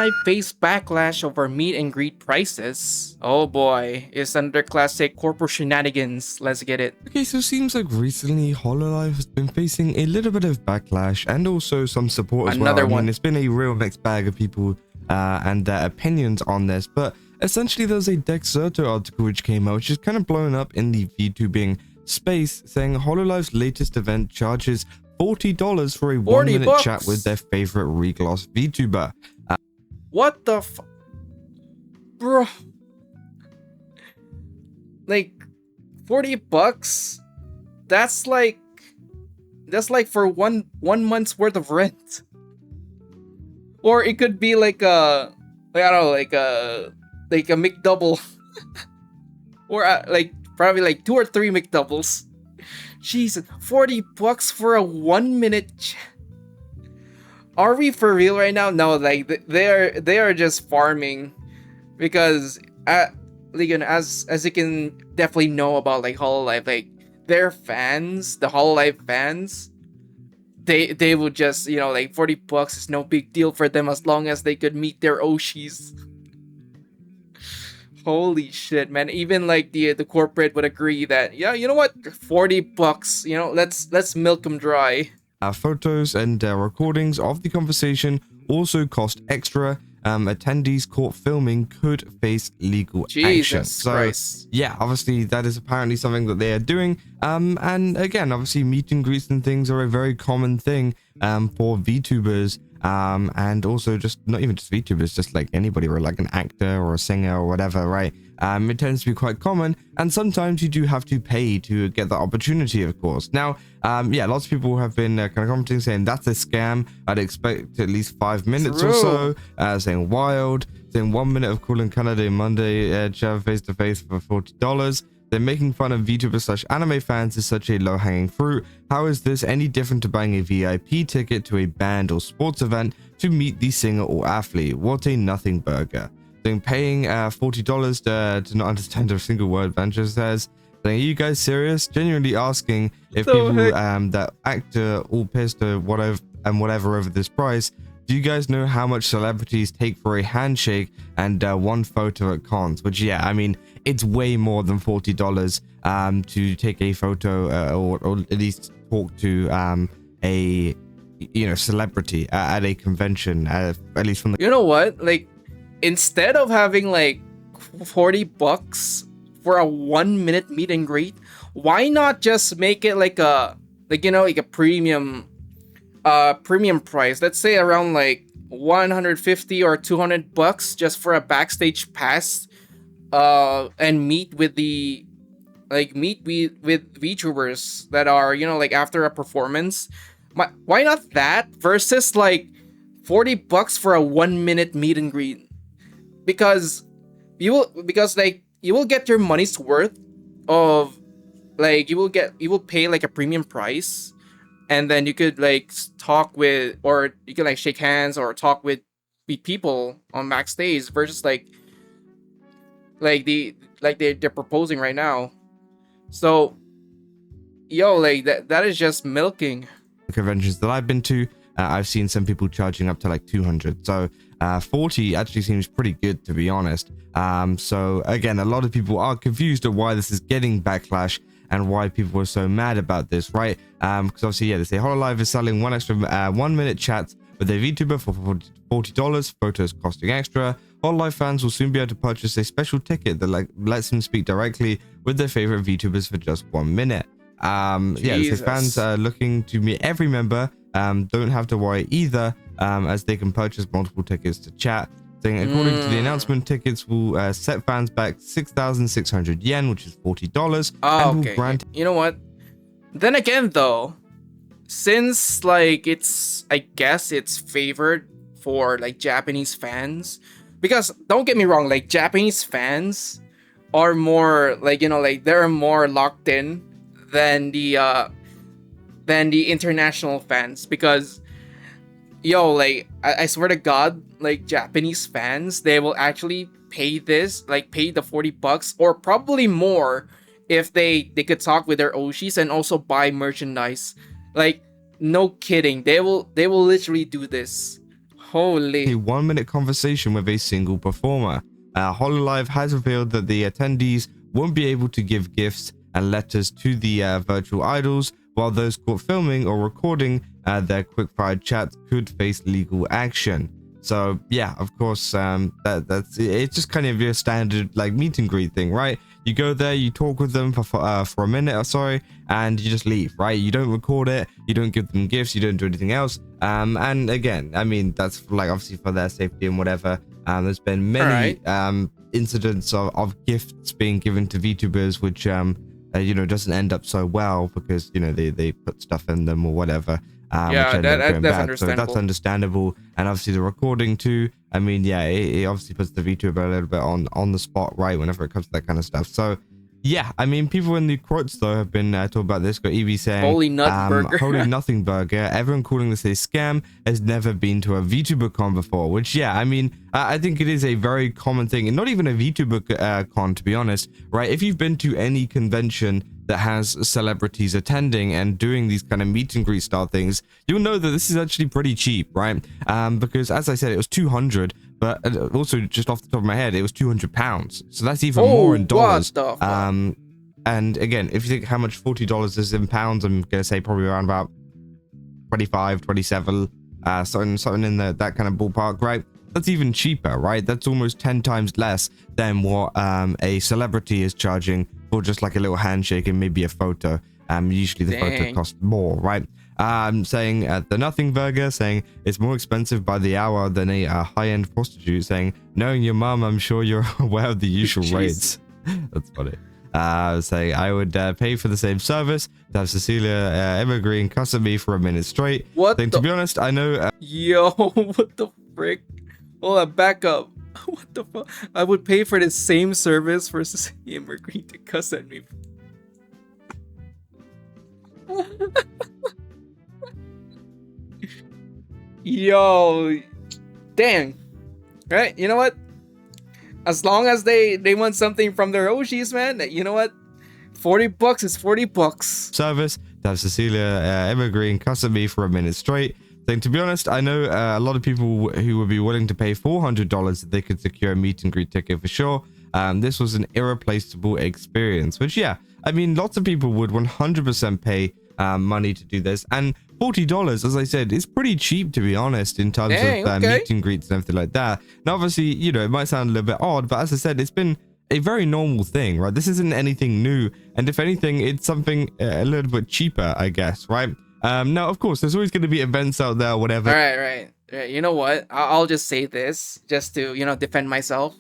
Hololive face backlash over meet and greet prices. Oh boy, it's under classic corporate shenanigans. Let's get it. Okay, so it seems like recently Hololive has been facing a little bit of backlash and also some support as Another well. I one. mean, it's been a real mixed bag of people and their opinions on this, but essentially there's a Dexerto article which came out, which is kind of blown up in the VTubing space, saying Hololive's latest event charges $40 for a 1-minute chat with their favorite regloss VTuber. What the bro? Like, $40? That's like for one month's worth of rent. Or it could be like a, I don't know, like a McDouble. Or like probably like 2 or 3 McDoubles. Jesus, $40 for a 1-minute chat. Are we for real right now? No, like they are just farming, because as you can definitely know about like Hololive, like their fans, the Hololive fans, they would just, you know, like $40 is no big deal for them as long as they could meet their Oshis. Holy shit, man! Even like the corporate would agree that, yeah, you know what, $40, you know, let's milk them dry. Photos and recordings of the conversation also cost extra. Attendees caught filming could face legal action. So Christ. yeah, obviously that is apparently something that they are doing. And again, obviously meet and greets and things are a very common thing for VTubers. And also just not even just VTubers, just like anybody, or like an actor or a singer or whatever, right? It tends to be quite common, and sometimes you do have to pay to get that opportunity, of course. Now, yeah, lots of people have been kind of commenting saying that's a scam. I'd expect at least 5 minutes or so. Saying wild, saying 1 minute of calling Canada Monday chat face to face for $40. They're making fun of VTuber/anime fans is such a low-hanging fruit. How is this any different to buying a VIP ticket to a band or sports event to meet the singer or athlete? What a nothing burger. Then paying $40 to not understand a single word Venture says. Saying, are you guys serious? Genuinely asking if people that act all pissed or whatever over this price. Do you guys know how much celebrities take for a handshake and one photo at cons? Which, yeah, I mean, it's way more than $40 to take a photo or at least talk to a, you know, celebrity at a convention, at least from the... You know what? Like, instead of having like $40 for a 1-minute meet and greet, why not just make it like a, like, you know, like a premium price? Let's say around like $150 or $200 just for a backstage pass, and meet with the with VTubers that are, you know, like after a performance. Why not that versus like $40 for a 1-minute meet and greet? Because you will get your money's worth of, like, you will pay like a premium price, and then you could like talk with, or you can like shake hands or talk with people on backstage, versus like they're proposing right now. So, yo, like that is just milking. Conventions that I've been to, I've seen some people charging up to like 200. So 40 actually seems pretty good, to be honest. So again, a lot of people are confused at why this is getting backlash and why people are so mad about this, right? Because obviously, yeah, they say Hololive is selling one extra 1-minute chats with a VTuber for $40, photos costing extra. Hololive fans will soon be able to purchase a special ticket that lets them speak directly with their favorite VTubers for just 1 minute. Yeah, they say fans looking to meet every member don't have to worry either, as they can purchase multiple tickets to chat. Saying, according to the announcement, tickets will set fans back 6,600 yen, which is $40, and will grant... You know what? Then again, though, since like I guess it's favored for like Japanese fans, because don't get me wrong, like Japanese fans are more like, you know, like they're more locked in than the international fans, because yo, like I swear to God, like Japanese fans, they will actually pay this, like pay the $40 or probably more if they could talk with their Oshis and also buy merchandise. Like, no kidding, they will literally do this. a Holy. 1-minute conversation with a single performer. Hololive has revealed that the attendees won't be able to give gifts and letters to the virtual idols, while those caught filming or recording their quick-fire chats could face legal action. So yeah, of course, that's it's just kind of your standard like meet and greet thing, right? You go there, you talk with them for a minute or so, and you just leave, right? You don't record it, you don't give them gifts, you don't do anything else. And again, I mean, that's like obviously for their safety and whatever. There's been many incidents of gifts being given to VTubers, which you know, doesn't end up so well because, you know, they put stuff in them or whatever. Yeah, that's understandable. So that's understandable. And obviously the recording too. I mean, yeah, it obviously puts the VTuber a little bit on the spot, right, whenever it comes to that kind of stuff. So yeah, I mean, people in the quotes though have been talking about this. Got Evie saying, Holy nut burger. Holy nothing burger. Everyone calling this a scam has never been to a VTuber con before, which yeah, I mean, I think it is a very common thing, and not even a VTuber con, to be honest, right? If you've been to any convention that has celebrities attending and doing these kind of meet and greet style things, you'll know that this is actually pretty cheap, right? Because as I said, it was 200, but also just off the top of my head, it was 200 pounds. So that's even more in dollars. What the fuck? And again, if you think how much $40 is in pounds, I'm gonna say probably around about 25, 27, something in that kind of ballpark, right? That's even cheaper, right? That's almost 10 times less than what a celebrity is charging for just like a little handshake and maybe a photo. Usually the photo costs more, right? Saying the Nothing Burger, saying it's more expensive by the hour than a high-end prostitute, saying, knowing your mum, I'm sure you're aware of the usual rates. That's funny. Saying, I would pay for the same service to have Cecilia Evergreen cussing me for a minute straight. What saying, to be honest, I know... Yo, what the frick? Hold on, back up. What the fuck? I would pay for the same service for Cecilia Evergreen to cuss at me. Yo, dang. Right, you know what? As long as they want something from their OGs, man, you know what? $40 is $40. Service to have Cecilia Evergreen cussing me for a minute straight. Saying, to be honest, I know a lot of people who would be willing to pay $400 if they could secure a meet and greet ticket for sure. This was an irreplaceable experience, which yeah, I mean, lots of people would 100% pay money to do this, and $40, as I said, is pretty cheap, to be honest, in terms of meet and greets and everything like that. Now, obviously, you know, it might sound a little bit odd, but as I said, it's been a very normal thing, right? This isn't anything new, and if anything, it's something a little bit cheaper, I guess, right? Now, of course, there's always going to be events out there, whatever. Right. You know what? I'll just say this, just to, you know, defend myself.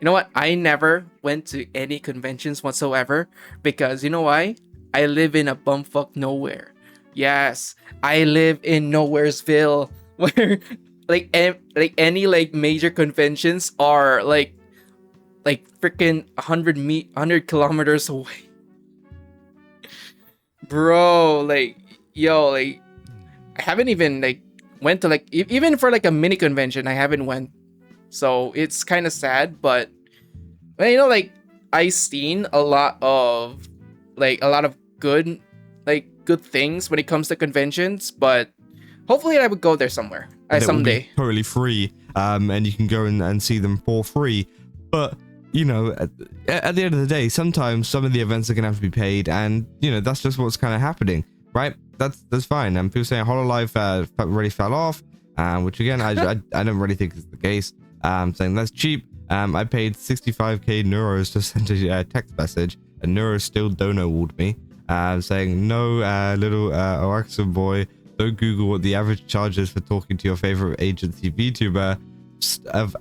You know what? I never went to any conventions whatsoever, because you know why? I live in a bumfuck nowhere. Yes, I live in Nowheresville, where like any like major conventions are like freaking 100 kilometers away. Bro, like yo, like I haven't even like went to like even for like a mini convention, I haven't went. So it's kind of sad, but well, you know, like I seen a lot of good things when it comes to conventions, but hopefully I would go there somewhere someday. Totally free, and you can go and see them for free. But you know, at the end of the day, sometimes some of the events are gonna have to be paid, and you know that's just what's kind of happening, right? That's fine. And people saying Hololive really fell off, which again I don't really think is the case. Saying that's cheap. I paid 65k euros to send a text message, and Neuro still donut-walled me. Saying, no, little Axelmod boy, don't Google what the average charge is for talking to your favorite agency VTuber.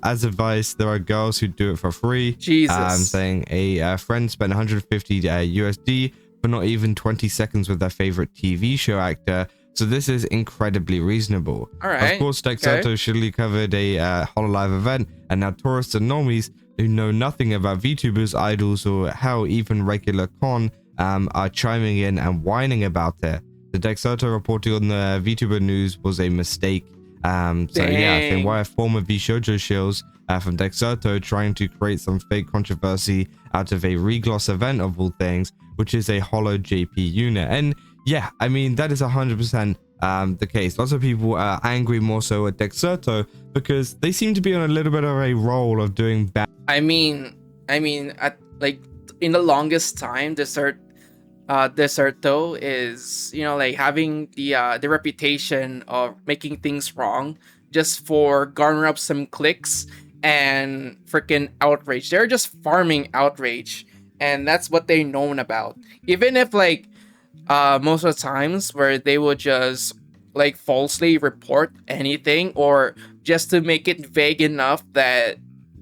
As advice, there are girls who do it for free. Jesus. Saying a friend spent 150 USD for not even 20 seconds with their favorite TV show actor. So this is incredibly reasonable. All right. Of course, Dexerto shittily covered a Hololive event, and now tourists and normies who know nothing about VTubers, idols, or how even regular con are chiming in and whining about it. The Dexerto reporting on the VTuber news was a mistake. So yeah, I think why a former VShojo shills from Dexerto trying to create some fake controversy out of a Regloss event of all things, which is a Holo JP unit. And yeah, I mean, that is 100% the case. Lots of people are angry more so at Dexerto because they seem to be on a little bit of a roll of doing bad. I mean, at like in the longest time, Deserto is, you know, like having the reputation of making things wrong just for garner up some clicks and freaking outrage. They're just farming outrage, and that's what they're known about. Even if like most of the times where they would just like falsely report anything or just to make it vague enough that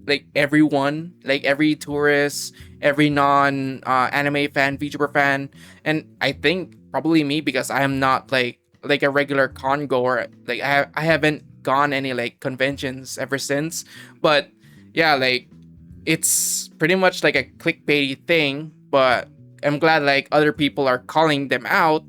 like everyone, like every tourist, every non anime fan, VTuber fan, and I think probably me because I am not like a regular con goer. Like I haven't gone any like conventions ever since. But yeah, like it's pretty much like a clickbaity thing. But I'm glad like other people are calling them out.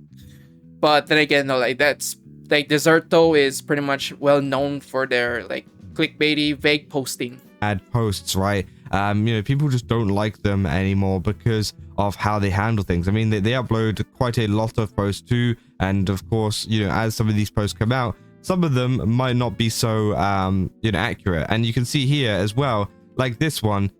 But then again, no, like that's like Deserto is pretty much well known for their like clickbaity vague posting. Bad posts, right? You know, people just don't like them anymore because of how they handle things. I mean, they upload quite a lot of posts too, and of course, you know, as some of these posts come out, some of them might not be so you know, accurate. And you can see here as well, like this one,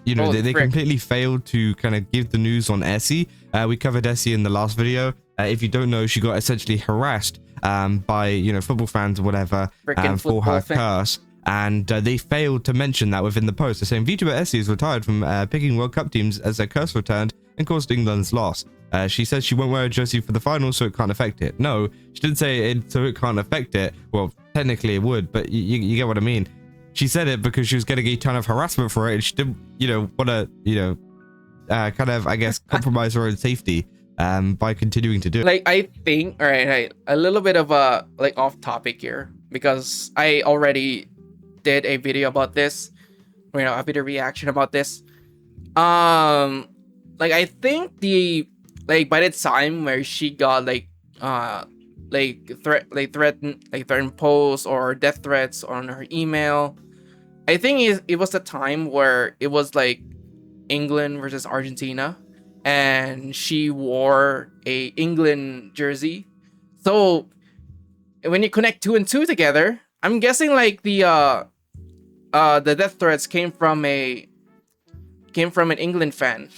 you know, they completely failed to kind of give the news on Essie. We covered Essie in the last video. If you don't know, she got essentially harassed by, you know, football fans or whatever for her curse. And they failed to mention that within the post. They're saying VTuber Essie is retired from picking World Cup teams as their curse returned and caused England's loss. She says she won't wear a jersey for the final, so it can't affect it. No, she didn't say it so it can't affect it. Well, technically it would, but you get what I mean. She said it because she was getting a ton of harassment for it, and she didn't, you know, want to, you know, kind of, I guess, compromise her own safety by continuing to do it. Like, I think, all right, a little bit of a like off topic here because I already did a video about this, you know, a video reaction about this. Like I think the like by the time where she got like threatened posts or death threats on her email, I think it was the time where it was like England versus Argentina, and she wore a England jersey. So when you connect 2 and 2 together, I'm guessing like the death threats came from an England fan.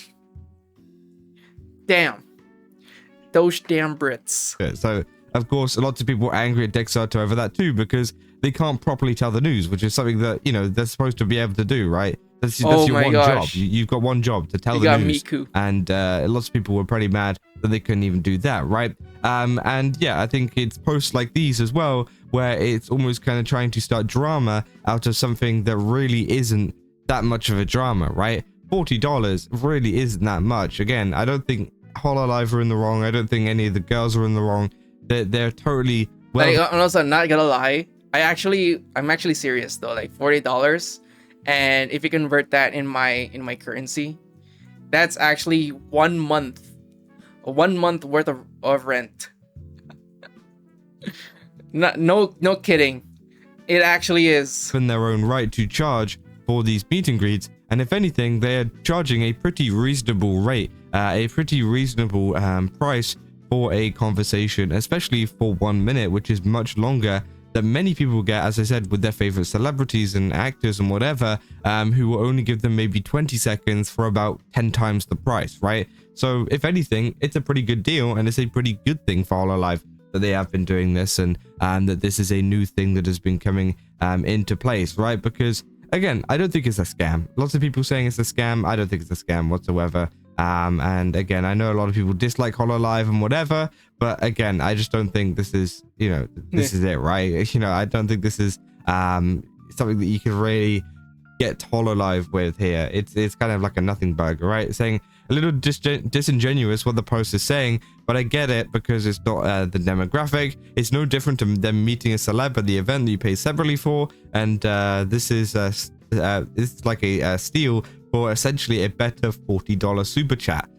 Damn. Those damn Brits. Yeah, so of course lots of people are angry at Dexerto over that too because they can't properly tell the news, which is something that, you know, they're supposed to be able to do, right? That's your one job. You've got one job to tell the news. Miku. And lots of people were pretty mad that they couldn't even do that, right? And yeah, I think it's posts like these as well where it's almost kind of trying to start drama out of something that really isn't that much of a drama, right? $40 really isn't that much. Again, I don't think Hololive are in the wrong. I don't think any of the girls are in the wrong. They're totally well. Like, honestly, I'm not gonna lie. I'm actually serious though. Like $40, and if you convert that in my currency, that's actually 1 month, worth of rent. No kidding. It actually is. In their own right to charge for these meet and greets, and if anything, they're charging a pretty reasonable rate, a pretty reasonable price for a conversation, especially for 1 minute, which is much longer than many people get, as I said, with their favorite celebrities and actors and whatever, who will only give them maybe 20 seconds for about 10 times the price, right? So if anything, it's a pretty good deal, and it's a pretty good thing for Hololive that they have been doing this, and that this is a new thing that has been coming into place, right? Because again, I don't think it's a scam. Lots of people saying it's a scam. I don't think it's a scam whatsoever. And again, I know a lot of people dislike Hololive and whatever, but again, I just don't think this is, you know, this is it, right? You know, I don't think this is something that you can really get Hololive with here. It's kind of like a nothing burger, right? Saying a little disingenuous what the post is saying, but I get it because it's not the demographic. It's no different to them meeting a celeb at the event that you pay separately for, and this is it's like a steal for essentially a better $40 super chat.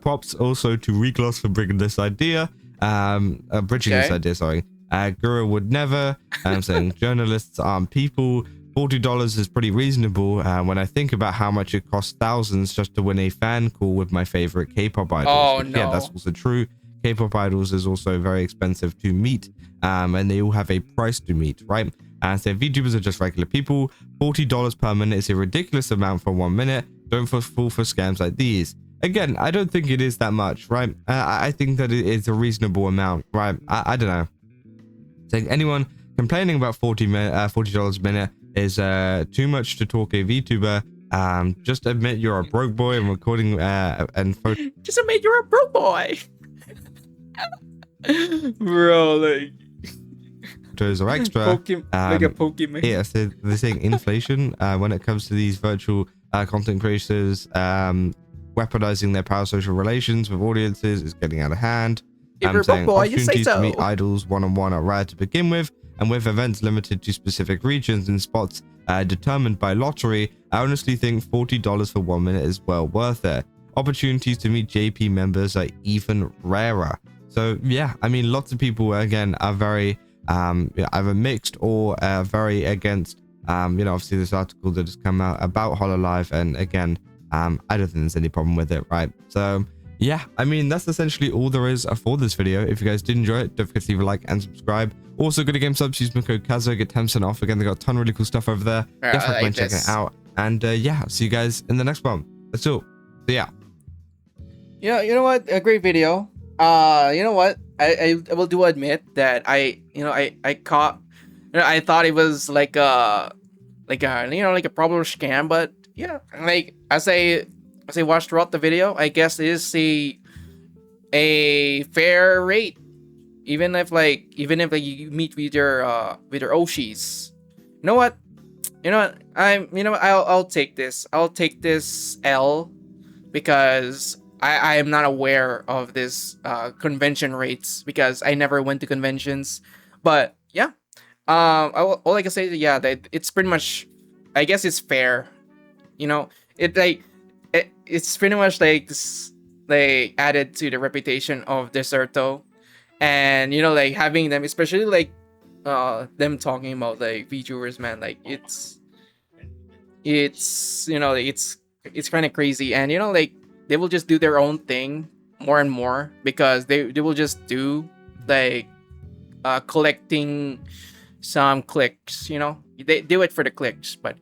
Props also to Regloss for bringing this idea, bridging this idea. Sorry, Guru would never. I'm saying journalists aren't people. $40 is pretty reasonable when I think about how much it costs thousands just to win a fan call with my favorite K-pop idols. Oh, no. Yeah, that's also true. K-pop idols is also very expensive to meet, and they all have a price to meet, right? And so VTubers are just regular people. $40 per minute is a ridiculous amount for 1 minute. Don't fall for scams like these. Again, I don't think it is that much, right? I think that it is a reasonable amount, right? I don't know. So anyone complaining about $40 a minute is too much to talk a VTuber. Just admit you're a broke boy and recording and photo. Just admit you're a broke boy. Bro, like Photos are extra. Like a Pokemon. Yeah, so they're saying inflation when it comes to these virtual content creators, weaponizing their parasocial relations with audiences is getting out of hand. If you're a broke boy, you say opportunities so. to meet idols one-on-one are rare to begin with, and with events limited to specific regions and spots determined by lottery, I honestly think $40 for 1 minute is well worth it. Opportunities to meet JP members are even rarer. So yeah, I mean, lots of people again are very either mixed or very against. Obviously this article that has come out about Hololive, and again, I don't think there's any problem with it, right? So yeah, I mean, that's essentially all there is for this video. If you guys did enjoy it, don't forget to leave a like and subscribe. Also, go to GameSubs, use my code Kazo, get 10% off. Again, they got a ton of really cool stuff over there. Definitely recommend checking it out. And yeah, see you guys in the next one. That's all. So yeah. Yeah, you know what? A great video. You know what? I will do admit that I caught. I thought it was like a problem scam, but yeah, like as I watched throughout the video, I guess it is a fair rate, even if you meet with your Oshis. You know what? I'll take this. I'll take this L because I am not aware of this convention rates because I never went to conventions. But yeah, all I can say is yeah, that it's pretty much, I guess it's fair. It's pretty much like this, they added to the reputation of Deserto, and like having them, especially like them talking about like VTubers, man, like it's kind of crazy, and like they will just do their own thing more and more because they will just do like collecting some clicks. They do it for the clicks, but